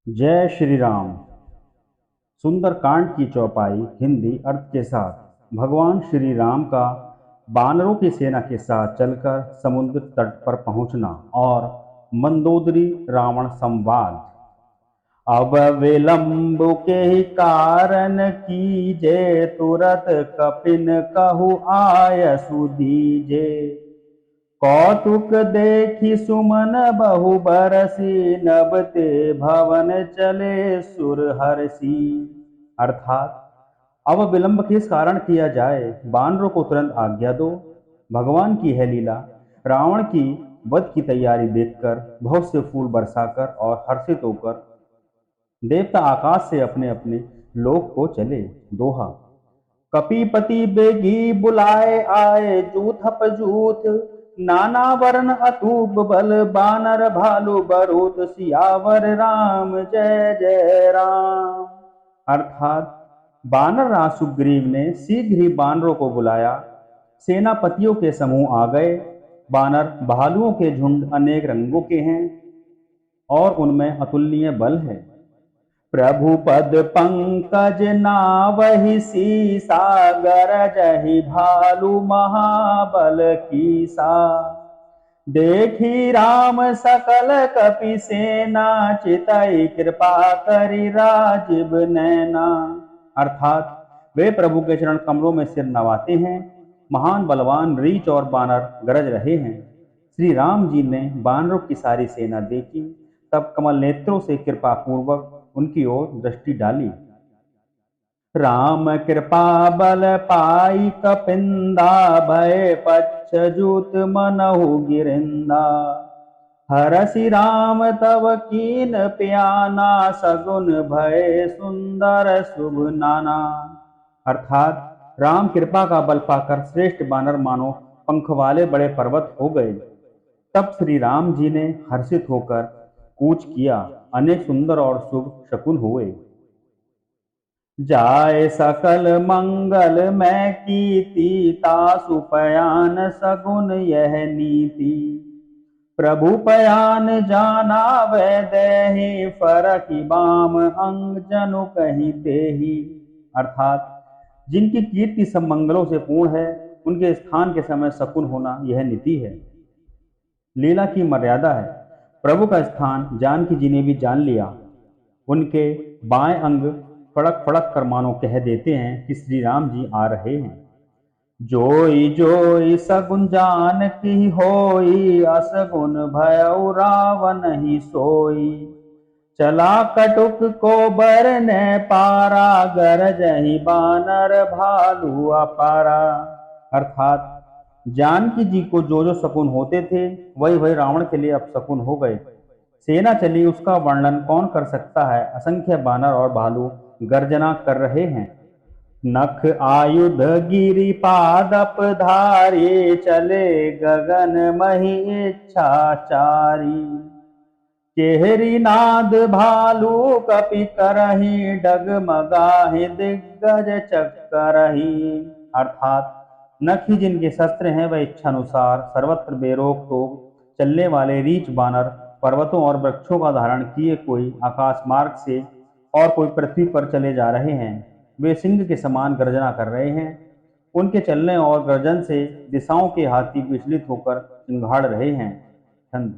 जय श्री राम। सुंदर कांड की चौपाई हिंदी अर्थ के साथ भगवान श्री राम का बानरों की सेना के साथ चलकर समुद्र तट पर पहुंचना और मंदोदरी रावण संवाद। अब विलंब के कारण कीजे, तुरत कपिन कहु आय सुदीजे। कौतुक देखी सुमन बहु बरसी, नबते भवन चले सुर हरसी। अर्थात अब विलंब किस कारण किया जाए, बानरों को तुरंत आज्ञा दो। भगवान की है लीला। रावण की वध की तैयारी देखकर बहुत से फूल बरसाकर और हर्षित होकर देवता आकाश से अपने अपने लोक को चले। दोहा। कपीपति बेगी बुलाए आए, जूथप जूथ नाना वर्ण अतूप बल, बानर भालू बरूत सियावर राम जय जय राम। अर्थात बानर राज सुग्रीव ने शीघ्र ही बानरों को बुलाया। सेनापतियों के समूह आ गए। बानर भालुओं के झुंड अनेक रंगों के हैं और उनमें अतुलनीय बल है। प्रभु पद पंकज नावहि सीसा, गरजहि भालु महाबल कीसा। देखी राम सकल कपि सेना, चितई कृपा करि राजीव नैना। अर्थात वे प्रभु के चरण कमलों में सिर नवाते हैं। महान बलवान रीछ और बानर गरज रहे हैं। श्री राम जी ने बानरों की सारी सेना देखी, तब कमल नेत्रों से कृपा पूर्वक उनकी ओर दृष्टि डाली। राम कृपा बल पाई कपिंदा, भय पच्छ जूत मनहु गिरिंदा। हरसि राम तव कीन प्याना, सगुन भय सुंदर शुभ नाना। अर्थात राम कृपा का बल पाकर श्रेष्ठ बानर मानो पंख वाले बड़े पर्वत हो गए। तब श्री राम जी ने हर्षित होकर कूच किया। अनेक सुंदर और शुभ शकुन हुए। जाय सकल मंगल मैं कीति, तासु पयान सगुन यह नीति। प्रभु पयान जाना वै देहि, फरकि बाम अंग जनु कहीं देहि। अर्थात जिनकी कीर्ति सब मंगलों से पूर्ण है, उनके स्थान के समय शकुन होना यह नीति है। लीला की मर्यादा है। प्रभु का स्थान जानकी जी ने भी जान लिया। उनके बाएं अंग फड़क फड़क कर मानो कह देते हैं कि श्री राम जी आ रहे हैं। जोई जोई सगुन जान की होई, असगुन भयउ रावण ही सोई। चला कटुक को बरने पारा, गरजहि बानर भालू अपारा। अर्थात जानकी जी को जो जो शकुन होते थे, वही वही रावण के लिए अब शकुन हो गए। सेना चली, उसका वर्णन कौन कर सकता है। असंख्य बानर और भालू गर्जना कर रहे हैं। नख आयुध गिरि पादप धारी, चले गगन मही इच्छाचारी। केहरी नाद भालू कपि करही, डगमगाहि दिग्गज चक्करही। अर्थात नख ही जिनके शस्त्र हैं, वह इच्छानुसार सर्वत्र बेरोक टोक चलने वाले रीछ बानर पर्वतों और वृक्षों का धारण किए कोई आकाश मार्ग से और कोई पृथ्वी पर चले जा रहे हैं। वे सिंह के समान गर्जना कर रहे हैं। उनके चलने और गर्जन से दिशाओं के हाथी विचलित होकर चिंगाड़ रहे हैं। छंद।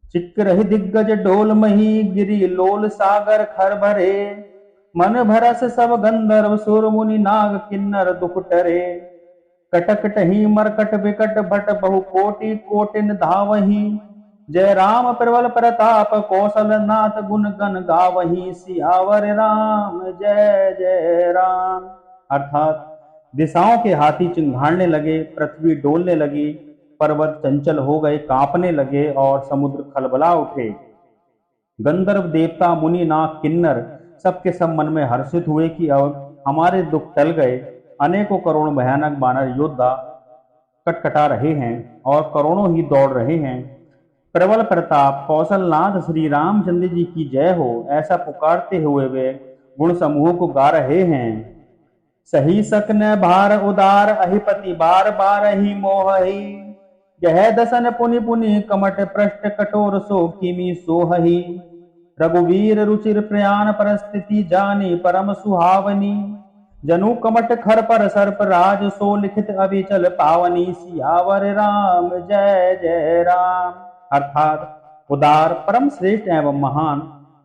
चिक्क रही दिग्गज डोल मही, गिरी लोल सागर खर भरे। मन भरस सब गंधर्व सुर मुनि, नाग किन्नर दुख टरे। कटकटहि मरकट विकट भट, बहु कोटि कोटिन धावही। जय राम प्रबल प्रताप, कौशल नाथ गुण गण गावही। सियावर राम जय जय राम। अर्थात दिशाओं के हाथी चिंघाड़ने लगे, पृथ्वी डोलने लगी, पर्वत चंचल हो गए, कांपने लगे और समुद्र खलबला उठे। गंधर्व देवता मुनि नाग किन्नर सबके सब मन में हर्षित हुए कि अब हमारे दुख टल गए। अनेकों करोड़ भयानक बानर योद्धा कटकटा रहे हैं और करोड़ों ही दौड़ रहे हैं। प्रबल प्रताप कौशलनाथ श्री रामचंद्र जी की जय हो, ऐसा पुकारते हुए वे गुण समूह को गा रहे हैं। सही सकन भार उदार, अहिपति बार बार ही मोहही। गह दसन पुनि पुनि कमट पृष्ठ, कठोर सो किमी सोहही। रघुवीर रुचिर प्रयाण परस्थिति जानी परम सुहावनी। जनु कमट खर पर सर्प राज सो लिखित अभिचल पावनी। सियावर राम जय जय राम। अर्थात उदार परम श्रेष्ठ एवं महान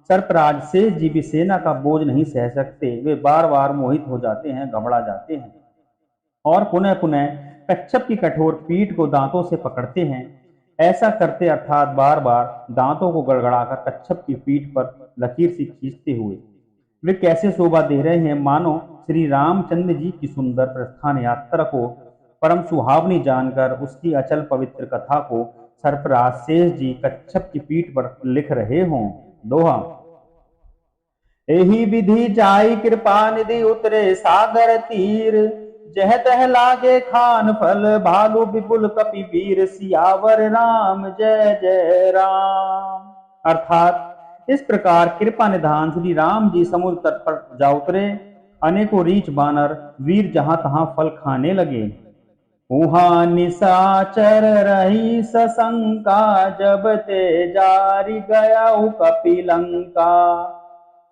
सर्पराज शेष जी भी सेना का बोझ नहीं सह सकते। वे बार बार मोहित हो जाते हैं, घबरा जाते हैं और पुनः पुनः कच्छप की कठोर पीठ को दांतों से पकड़ते हैं। ऐसा करते अर्थात बार बार दांतों को गड़गड़ाकर कच्छप की पीठ पर लकीर से खींचते हुए वे कैसे शोभा दे रहे हैं, मानो श्री रामचंद्र जी की सुंदर प्रस्थान यात्रा को परम सुहावनी जानकर उसकी अचल पवित्र कथा को सर्पराज शेष जी कच्छप की पीठ पर लिख रहे हों। दोहा। एही विधि जाई कृपा निधि उतरे सागर तीर। जह तह लागे खान फल भालू विपुल कपि वीर। सियावर राम जय जय राम। अर्थात इस प्रकार कृपा निधान श्री राम जी समुद्र तट पर जा उतरे। अनेकों रीछ बानर वीर जहां तहां फल खाने लगे। उहा निशाचर रही सशंका। जब ते जारी गया कपिलंका।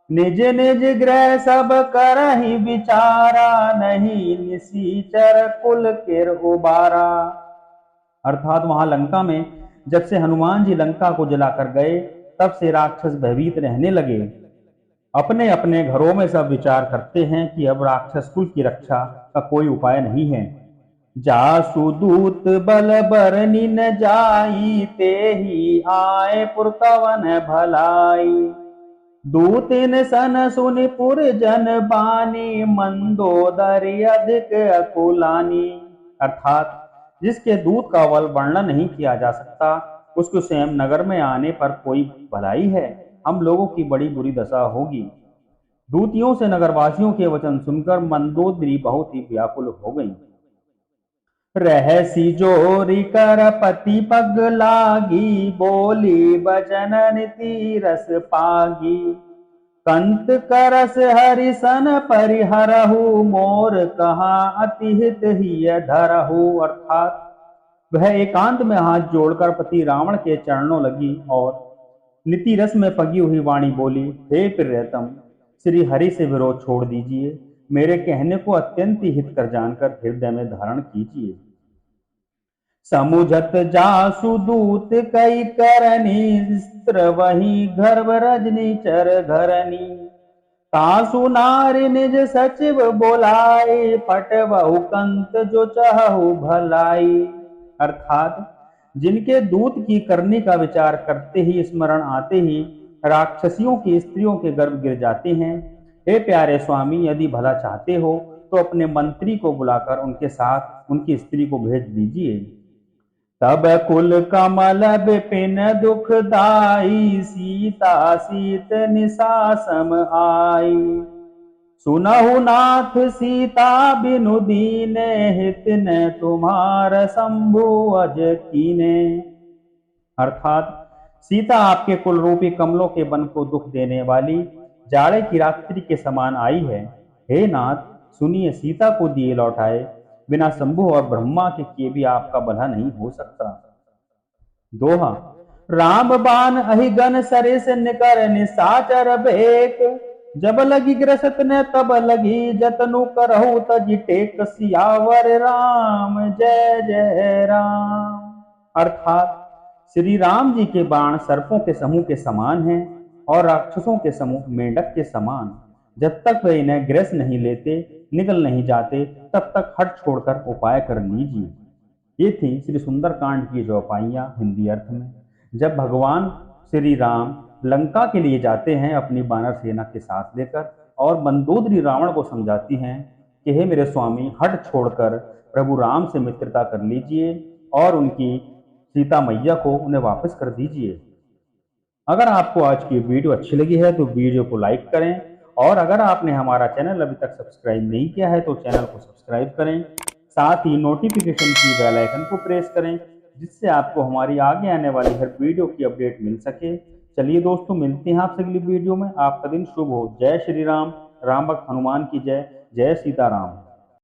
निज निज गृह सब करहि विचारा। नहीं निशाचर कुल किर उबारा। अर्थात वहां लंका में जब से हनुमान जी लंका को जलाकर गए तब से राक्षस भयभीत रहने लगे। अपने अपने घरों में सब विचार करते हैं कि अब राक्षस कुल की रक्षा का कोई उपाय नहीं है। जासु दूत बल बरनी न जाई। ते ही आए पुरकवन भलाई। दूतिन सन सुनि पुर जन बानी। मंदोदरी अधिक अकुलानी। अर्थात जिसके दूत का बल वर्णन नहीं किया जा सकता उसको स्वयं नगर में आने पर कोई भलाई है। हम लोगों की बड़ी बुरी दशा होगी। दूतियों से नगरवासियों के वचन सुनकर मंदोदरी बहुत ही व्याकुल हो गई। रहसी जोरी कर पति पग लागी। बोली बचन नीति रस पागी। कंत करस हरिसन परिहरहु। मोर कहा अतिहित ही धरहु। अर्थात वह एकांत में हाथ जोड़कर पति रावण के चरणों लगी और नीति रस में पगी हुई वाणी बोली, हे प्रियतम, श्री हरि से विरोध छोड़ दीजिए। मेरे कहने को अत्यंत हित कर जानकर हृदय में धारण कीजिए। समुझत जासु दूत कई करनी। स्त्र वही गर्भ रजनी चर घरनी। तासु नारी निज सचिव बोलाए। पट बहु कंत जो चाहु भलाई। अर्थात जिनके दूत की करने का विचार करते ही स्मरण आते ही राक्षसियों की स्त्रियों के गर्भ गिर जाते हैं। हे प्यारे स्वामी, यदि भला चाहते हो तो अपने मंत्री को बुलाकर उनके साथ उनकी स्त्री को भेज दीजिए। तब कुल कमल विपिन दुखदाई। सीता सीत निशा सम आई। सुनहु नाथ सीता बिनु दीने। हित न तुम्हार शंभु अज कीने। अर्थात सीता आपके कुल रूपी कमलों के वन को दुख देने वाली जाड़े की रात्रि के समान आई है। हे नाथ, सुनिए, सीता को दिए लौटाए बिना शंभु और ब्रह्मा के किए भी आपका भला नहीं हो सकता। दोहा। राम बाण अहिगन सरिस निकर निशाचर भेक। जब लगी ग्रसत ने तब लगी जतनु करहु तजि टेक। सियावर राम जय जय राम। अर्थात श्री राम जी के बाण सर्पों के समूह के समान हैं और राक्षसों के समूह मेंढक के समान। जब तक वे इन्हें ग्रस नहीं लेते, निकल नहीं जाते, तब तक हट छोड़कर उपाय कर लीजिए। ये थी श्री सुंदरकांड की चौपाइयां हिंदी अर्थ में। जब भगवान श्री राम लंका के लिए जाते हैं अपनी वानर सेना के साथ लेकर और मंदोदरी रावण को समझाती हैं कि हे मेरे स्वामी, हट छोड़कर प्रभु राम से मित्रता कर लीजिए और उनकी सीता मैया को उन्हें वापस कर दीजिए। अगर आपको आज की वीडियो अच्छी लगी है तो वीडियो को लाइक करें और अगर आपने हमारा चैनल अभी तक सब्सक्राइब नहीं किया है तो चैनल को सब्सक्राइब करें। साथ ही नोटिफिकेशन की बेल आइकन को प्रेस करें जिससे आपको हमारी आगे आने वाली हर वीडियो की अपडेट मिल सके। चलिए दोस्तों, मिलते हैं आपसे अगली वीडियो में। आपका दिन शुभ हो। जय श्री राम। राम भक्त हनुमान की जय। जय सीताराम।